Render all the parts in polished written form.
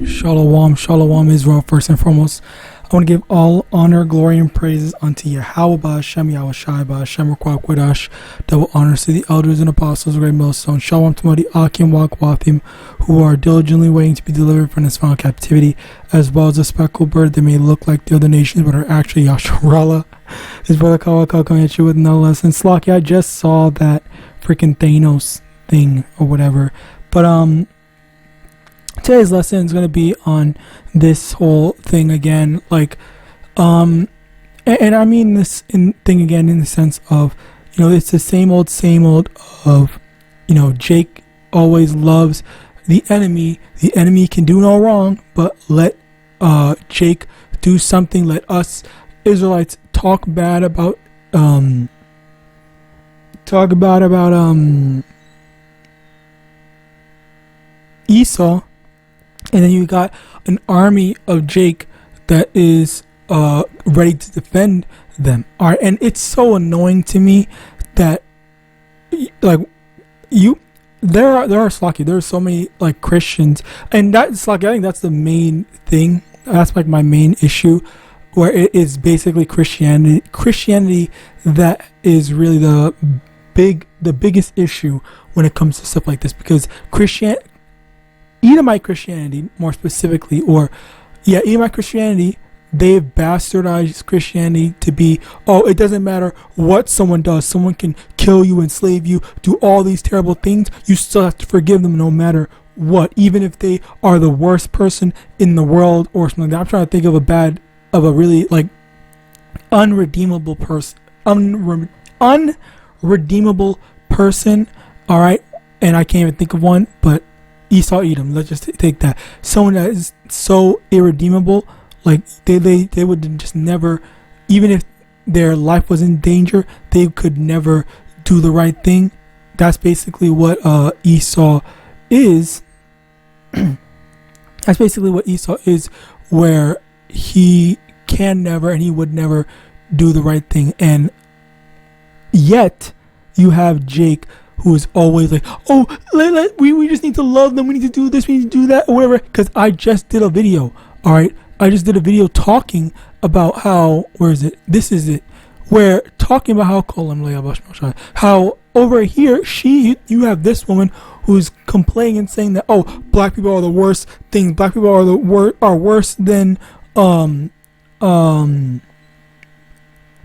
Shalom, shalom, Israel. First and foremost, I want to give all honor, glory, and praises unto YAHAWAH, Hashem, YAHAWASHI, Hashem, Quadash, double honors to the elders and apostles of Great Millstone. Shalom to the Akim, Wakwafim, who are diligently waiting to be delivered from this final captivity, as well as a speckled bird that may look like the other nations, but are actually Yasharallah. His brother Kawakal coming at you with no lesson. Slocky, I just saw that freaking Thanos thing or whatever, but today's lesson is going to be on this whole thing again, like, and I mean this thing again in the sense of, it's the same old of, Jake always loves the enemy. The enemy can do no wrong, but let Jake do something. Let us Israelites talk bad about Esau. And then you got an army of Jake that is ready to defend them. All right, and it's so annoying to me that there are Slocky. There are so many like Christians, and that's Slocky. I think that's the main thing. That's like my main issue, where it is basically Christianity that is really the biggest issue when it comes to stuff like this, because Edomite Christianity, more specifically, Edomite Christianity, they've bastardized Christianity to be, it doesn't matter what someone does. Someone can kill you, enslave you, do all these terrible things. You still have to forgive them no matter what, even if they are the worst person in the world or something like that. I'm trying to think of a really like unredeemable person, unredeemable person. All right, and I can't even think of one, but Esau, Edom, let's just take that. Someone that is so irredeemable, like they would just never, even if their life was in danger, they could never do the right thing. That's basically what Esau is. That's basically what Esau is, where he can never and he would never do the right thing. And yet you have Jake, who is always like, we just need to love them, we need to do this, we need to do that, or whatever. Because I just did a video, all right? I just did a video talking about how, this is it, where talking about how over here, you have this woman who's complaining and saying that, black people are the worst thing, black people are worse than,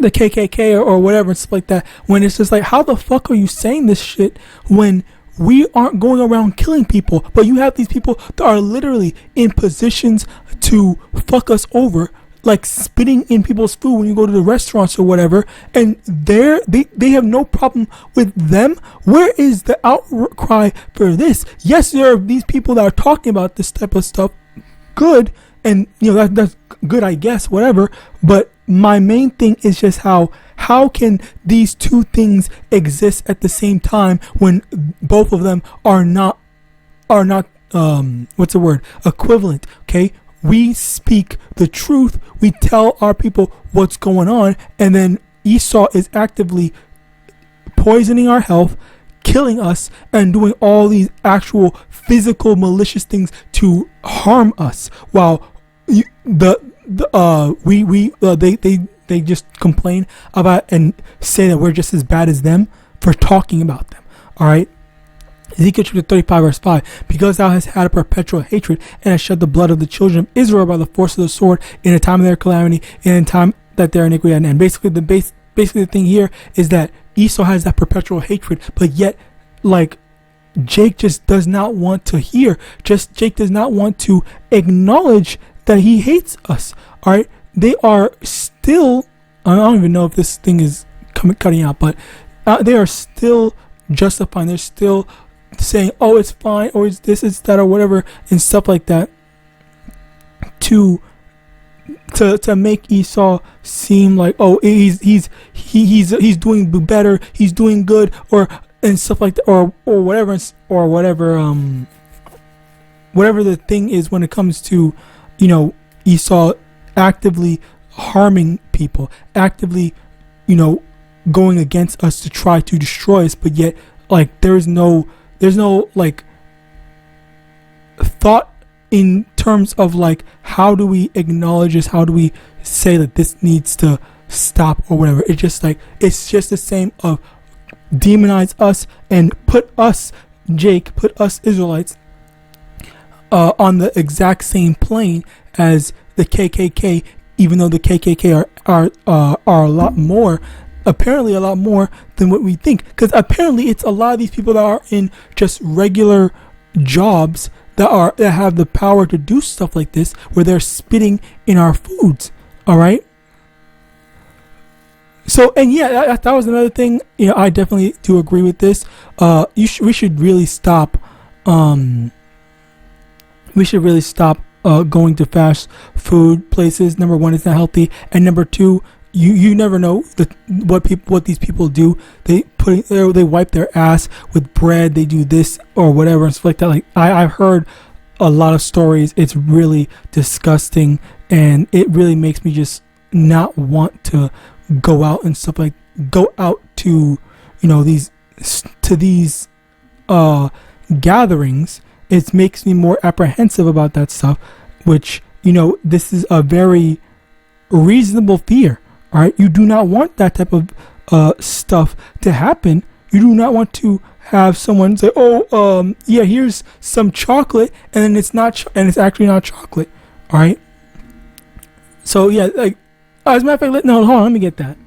the KKK or whatever and stuff like that, when it's just like, how the fuck are you saying this shit when we aren't going around killing people, but you have these people that are literally in positions to fuck us over, like spitting in people's food when you go to the restaurants or whatever, and they have no problem with them? Where is the outcry for this? Yes, there are these people that are talking about this type of stuff, good, and that's good, I guess, whatever, but my main thing is just how can these two things exist at the same time when both of them are not equivalent. Okay, we speak the truth, we tell our people what's going on, and then Esau is actively poisoning our health, killing us, and doing all these actual physical malicious things to harm us, while they just complain about and say that we're just as bad as them for talking about them. All right, Ezekiel chapter 35 verse 5, because thou hast had a perpetual hatred and hast shed the blood of the children of Israel by the force of the sword in the time of their calamity and in time that their iniquity had an end. Basically the thing here is that Esau has that perpetual hatred, but yet like Jake just does not want to hear. Jake does not want to acknowledge that he hates us. All right, they are still, I don't even know if this thing is cutting out, but they are still justifying, they're still saying, it's fine, or it's this, it's that, or whatever, and stuff like that, to make Esau seem like, he's doing better, he's doing good, and stuff like that, or whatever the thing is when it comes to Esau actively harming people, actively going against us to try to destroy us, but yet like there's no like thought in terms of like, how do we acknowledge this? How do we say that this needs to stop or whatever? It's just like, it's just the same of demonize us and put us Israelites on the exact same plane as the KKK, even though the KKK are a lot more, apparently a lot more than what we think, because apparently it's a lot of these people that are in just regular jobs that have the power to do stuff like this, where they're spitting in our foods. All right. So, and yeah, that was another thing. You know, I definitely do agree with this. We should really stop. We should really stop going to fast food places. Number one, it's not healthy, and number two, you never know what these people do. They wipe their ass with bread. They do this or whatever and stuff like that. Like I've heard a lot of stories. It's really disgusting, and it really makes me just not want to go out and stuff, like go out to, you know, these gatherings. It makes me more apprehensive about that stuff, which, you know, this is a very reasonable fear. All right, you do not want that type of stuff to happen. You do not want to have someone say, "Oh, yeah, here's some chocolate," and then it's not, and it's actually not chocolate. All right. So yeah, like, as a matter of fact, hold on, let me get that.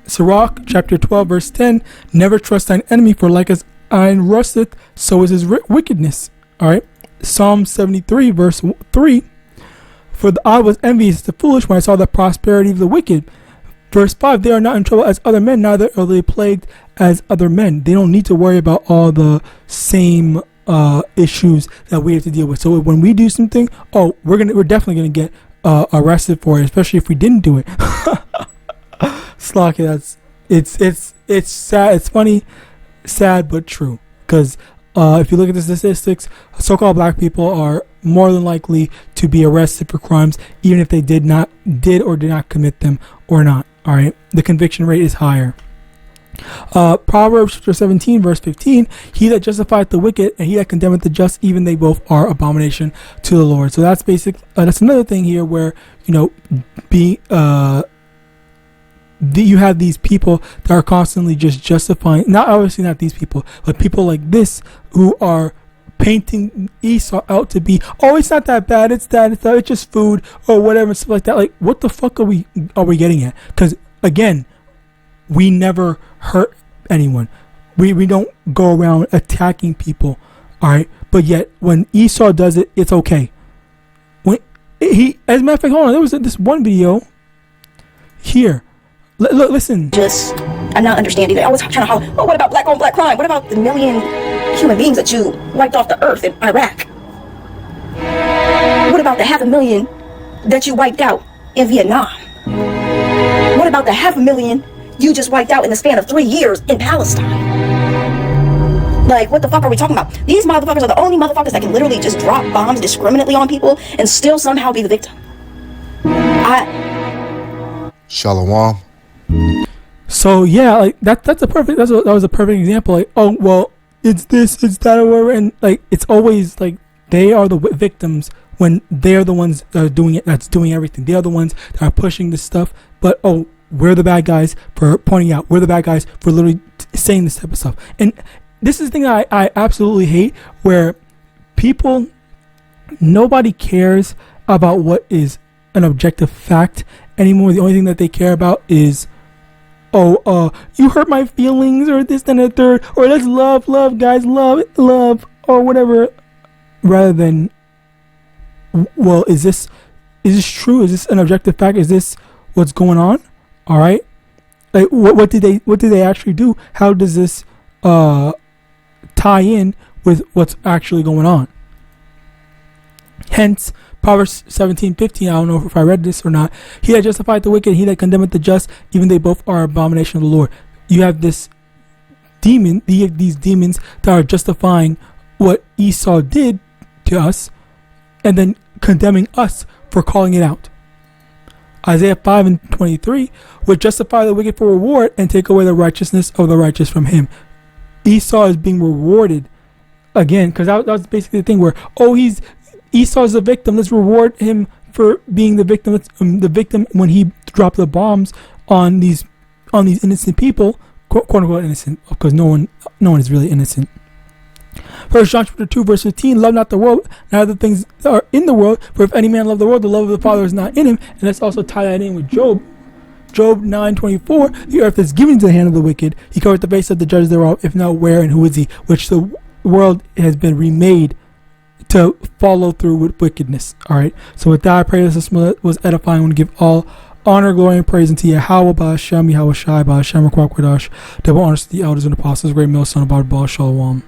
Sirach chapter 12 verse 10: Never trust thine enemy, for like as iron rusteth, so is his wickedness. All right. Psalm 73 verse 3: For I was envious at the foolish when I saw the prosperity of the wicked. Verse 5: They are not in trouble as other men, neither are they plagued as other men. They don't need to worry about all the same issues that we have to deal with. So when we do something, we're definitely gonna get arrested for it, especially if we didn't do it. Slocky, it's sad. It's funny, sad but true. Because if you look at the statistics, so-called black people are more than likely to be arrested for crimes, even if they did or did not commit them or not. All right, the conviction rate is higher. Proverbs chapter 17 verse 15: He that justifieth the wicked and he that condemneth the just, even they both are abomination to the Lord. So that's basic. That's another thing here where, you know, you have these people that are constantly just justifying, obviously not these people, but people like this who are painting Esau out to be, it's not that bad, it's just food or whatever and stuff like that. Like, what the fuck are we getting at? Because again, we never hurt anyone. We don't go around attacking people. All right, but yet when Esau does it, it's okay. When as a matter of fact, hold on, there was this one video here. Look, listen. I'm not understanding. They always trying to holler, what about black on black crime? What about the million human beings that you wiped off the earth in Iraq? What about the 500,000 that you wiped out in Vietnam? What about the 500,000 you just wiped out in the span of 3 years in Palestine? Like, what the fuck are we talking about? These motherfuckers are the only motherfuckers that can literally just drop bombs discriminately on people and still somehow be the victim. Shalom. So yeah, like that was a perfect example. Like, it's this, it's that, or whatever, and like it's always like they are the victims when they're the ones that are doing it. That's doing everything. They are the ones that are pushing this stuff. But we're the bad guys for pointing out. We're the bad guys for literally saying this type of stuff. And this is the thing that I absolutely hate, where nobody cares about what is an objective fact anymore. The only thing that they care about is, you hurt my feelings, or this, then, a third, or let's love, guys, love, or whatever, rather than, well, is this true? Is this an objective fact? Is this what's going on? All right, like what did they actually do? How does this tie in with what's actually going on? Hence, Proverbs 17:15. I don't know if I read this or not. He that justifieth the wicked, he that condemneth the just, even they both are abomination of the Lord. You have these demons that are justifying what Esau did to us, and then condemning us for calling it out. Isaiah 5:23 would justify the wicked for reward and take away the righteousness of the righteous from him. Esau is being rewarded again, because that was basically the thing where, Esau's the victim. Let's reward him for being the victim. The victim when he dropped the bombs on these innocent people, quote unquote innocent, because no one is really innocent. 1 John chapter 2 verse 15, love not the world, neither the things that are in the world. For if any man love the world, the love of the Father is not in him. And let's also tie that in with Job. Job 9:24, the earth is given to the hand of the wicked. He covered the face of the judges thereof. If not, where and who is he? Which the world has been remade to follow through with wickedness. Alright, so with that, I pray this was edifying. I want to give all honor, glory, and praise unto YAHAWAH, BA'Hashem, YAHAWASHI, BA'Hashem, Rakwak Wadash. Double honors to the elders and apostles, great millstone, about Shalom.